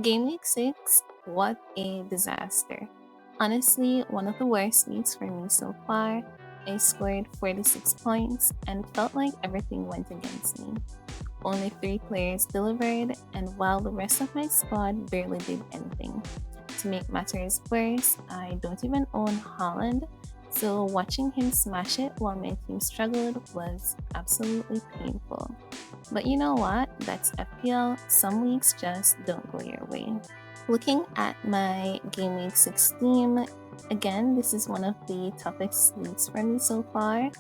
Game Week 6, what a disaster. Honestly, one of the worst weeks for me so far. I scored 46 points and felt like everything went against me. Only 3 players delivered, and while the rest of my squad barely did anything. To make matters worse, I don't even own Haaland, so watching him smash it while my team struggled was absolutely painful. But you know what? That's FPL. Some weeks just don't go your way. Looking at my Game Week 16, again, this is one of the toughest weeks for me so far.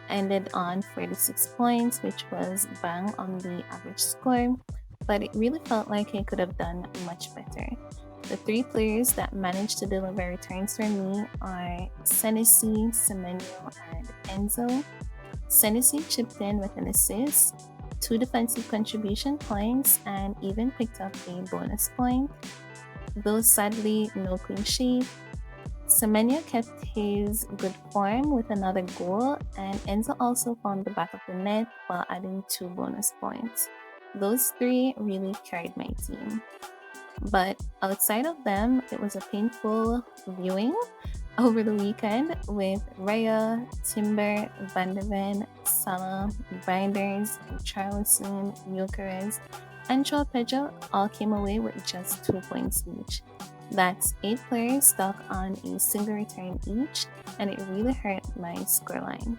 Ended on 46 points, which was bang on the average score, but it really felt like I could have done much better. The 3 players that managed to deliver returns for me are Senesi, Semenyo, and Enzo. Senesi chipped in with an assist, 2 defensive contribution points, and even picked up a bonus point. Though sadly, no clean sheet. Semenyo kept his good form with another goal, and Enzo also found the back of the net while adding 2 bonus points. Those 3 really carried my team. But outside of them, it was a painful viewing over the weekend with Raya, Timber, Van de Ven, Salah, Binders, Charleston, Eucharist, and Joao Pedro all came away with just 2 points each. That's 8 players stuck on a single return each, and it really hurt my scoreline.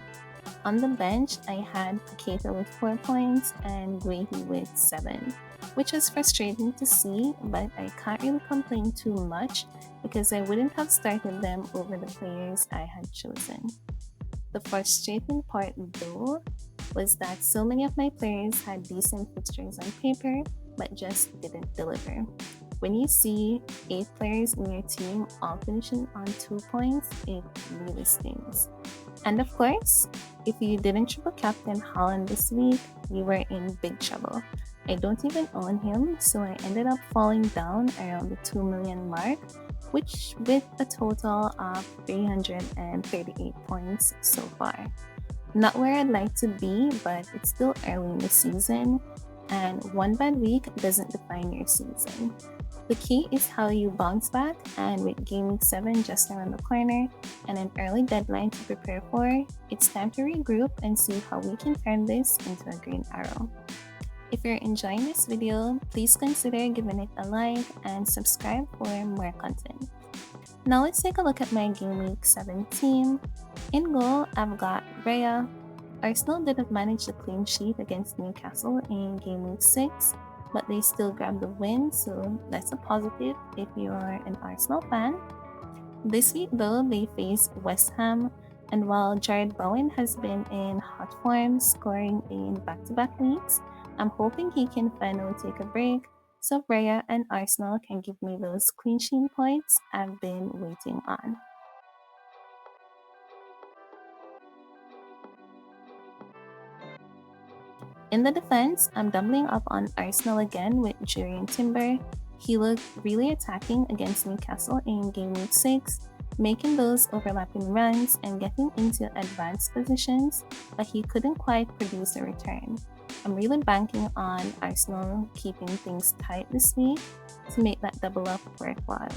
On the bench, I had Paqueta with 4 points and Guehi with 7, which was frustrating to see, but I can't really complain too much because I wouldn't have started them over the players I had chosen. The frustrating part, though, was that so many of my players had decent fixtures on paper, but just didn't deliver. When you see 8 players in your team all finishing on 2 points, it really stings. And of course, if you didn't triple captain Haaland this week, you were in big trouble. I don't even own him, so I ended up falling down around the 2 million mark, which with a total of 338 points so far. Not where I'd like to be, but it's still early in the season, and one bad week doesn't define your season. The key is how you bounce back, and with Game Week 7 just around the corner and an early deadline to prepare for, it's time to regroup and see how we can turn this into a green arrow. If you're enjoying this video, please consider giving it a like and subscribe for more content. Now let's take a look at my Game Week 7 team. In goal, I've got Rhea. Arsenal didn't manage the clean sheet against Newcastle in Game Week 6, but they still grabbed the win, so that's a positive if you are an Arsenal fan. This week, though, they face West Ham, and while Jared Bowen has been in hot form, scoring in back-to-back weeks, I'm hoping he can finally take a break so Raya and Arsenal can give me those clean sheet points I've been waiting on. In the defense, I'm doubling up on Arsenal again with Jurien Timber. He looked really attacking against Newcastle in Game Week 6, making those overlapping runs and getting into advanced positions, but he couldn't quite produce a return. I'm really banking on Arsenal keeping things tight this week to make that double up worthwhile.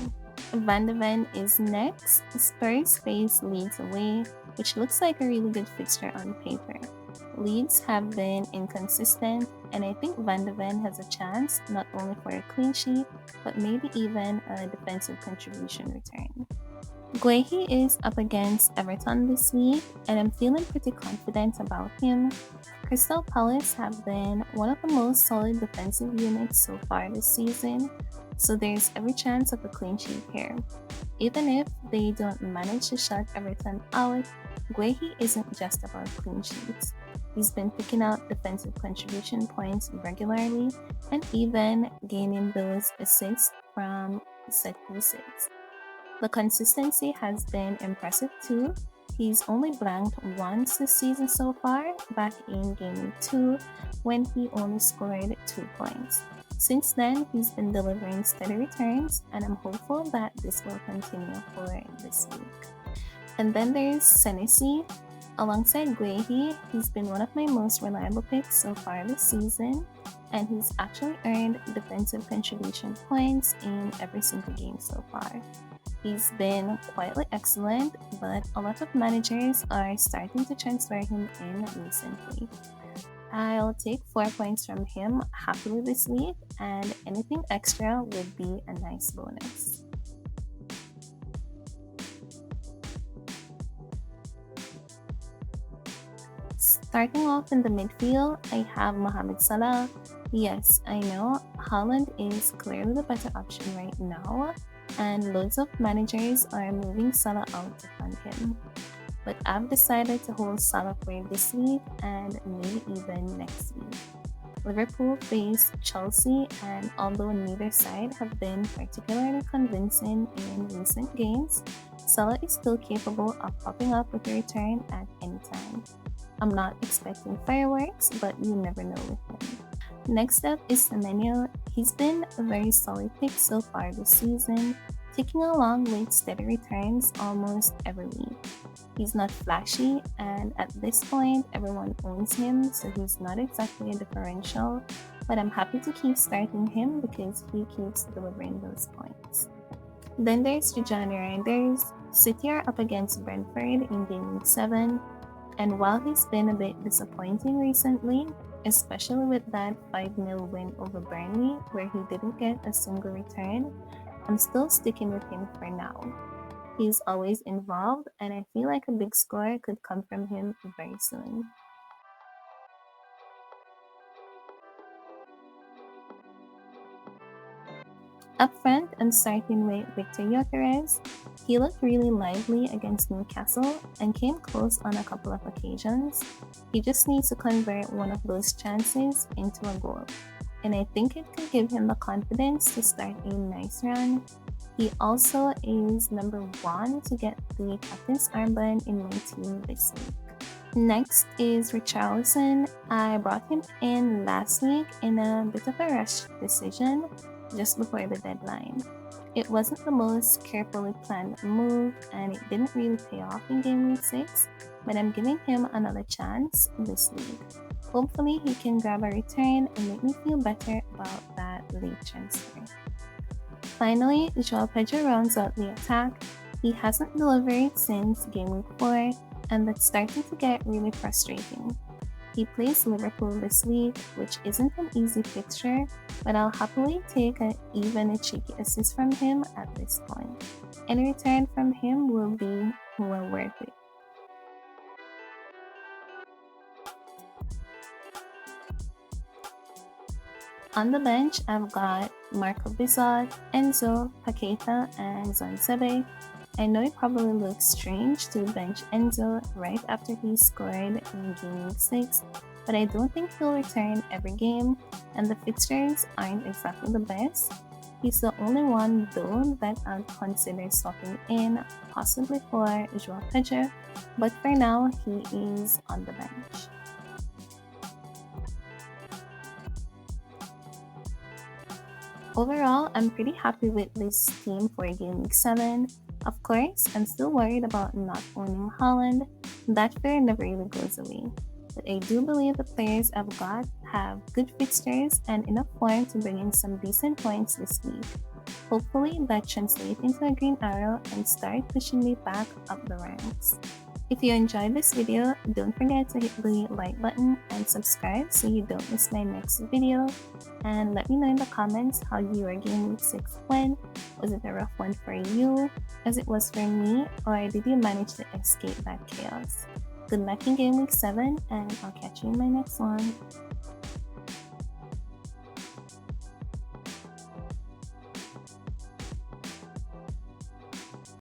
Van de Ven is next. Spurs face Leeds away, which looks like a really good fixture on paper. Leeds have been inconsistent, and I think Van de Ven has a chance not only for a clean sheet, but maybe even a defensive contribution return. Guehi is up against Everton this week, and I'm feeling pretty confident about him. Crystal Palace have been one of the most solid defensive units so far this season, so there's every chance of a clean sheet here. Even if they don't manage to shut Everton out, Guehi isn't just about clean sheets. He's been picking out defensive contribution points regularly and even gaining those assists from set pieces. The consistency has been impressive too. He's only blanked once this season so far, back in Game Week 2 when he only scored 2 points. Since then, he's been delivering steady returns, and I'm hopeful that this will continue for this week. And then there's Senesi. Alongside Guehi, he's been one of my most reliable picks so far this season, and he's actually earned defensive contribution points in every single game so far. He's been quietly excellent, but a lot of managers are starting to transfer him in recently. I'll take 4 points from him happily this week, and anything extra would be a nice bonus. Starting off in the midfield, I have Mohamed Salah. Yes, I know Haaland is clearly the better option right now, and loads of managers are moving Salah out to fund him. But I've decided to hold Salah for this week and maybe even next week. Liverpool face Chelsea, and although neither side have been particularly convincing in recent games, Salah is still capable of popping up with a return at any time. I'm not expecting fireworks, but you never know with him. Next up is Semenyo. He's been a very solid pick so far this season, ticking along with steady returns almost every week. He's not flashy, and at this point, everyone owns him, so he's not exactly a differential, but I'm happy to keep starting him because he keeps delivering those points. Then there's Gianni Reinders. City are up against Brentford in Gameweek 7, and while he's been a bit disappointing recently, especially with that 5-0 win over Burnley where he didn't get a single return, I'm still sticking with him for now. He's always involved, and I feel like a big score could come from him very soon. Up front, I'm starting with Victor Gyökeres. He looked really lively against Newcastle and came close on a couple of occasions. He just needs to convert one of those chances into a goal, and I think it could give him the confidence to start a nice run. He also is number 1 to get the captain's armband in my team this week. Next is Richarlison. I brought him in last week in a bit of a rush decision just before the deadline. It wasn't the most carefully planned move, and it didn't really pay off in Game Week 6, but I'm giving him another chance this week. Hopefully he can grab a return and make me feel better about that late transfer. Finally, Joao Pedro rounds out the attack. He hasn't delivered since Game Week 4, and that's starting to get really frustrating. He plays Liverpool this week, which isn't an easy fixture, but I'll happily take even a cheeky assist from him at this point. Any return from him will be well worth it. On the bench, I've got Marco Bizot, Enzo, Paqueta, and Zansebe. I know it probably looks strange to bench Enzo right after he scored in Game Week 6, but I don't think he'll return every game, and the fixtures aren't exactly the best. He's the only one, though, that I'd consider swapping in, possibly for Joao Pedro, but for now, he is on the bench. Overall, I'm pretty happy with this team for Game Week 7. Of course, I'm still worried about not owning Haaland. That fear never really goes away. But I do believe the players I've got have good fixtures and enough form to bring in some decent points this week. Hopefully that translates into a green arrow and start pushing me back up the ranks. If you enjoyed this video, don't forget to hit the like button and subscribe so you don't miss my next video. And let me know in the comments how your Game Week 6 went. Was it a rough one for you, as it was for me, or did you manage to escape that chaos? Good luck in Game Week 7, and I'll catch you in my next one.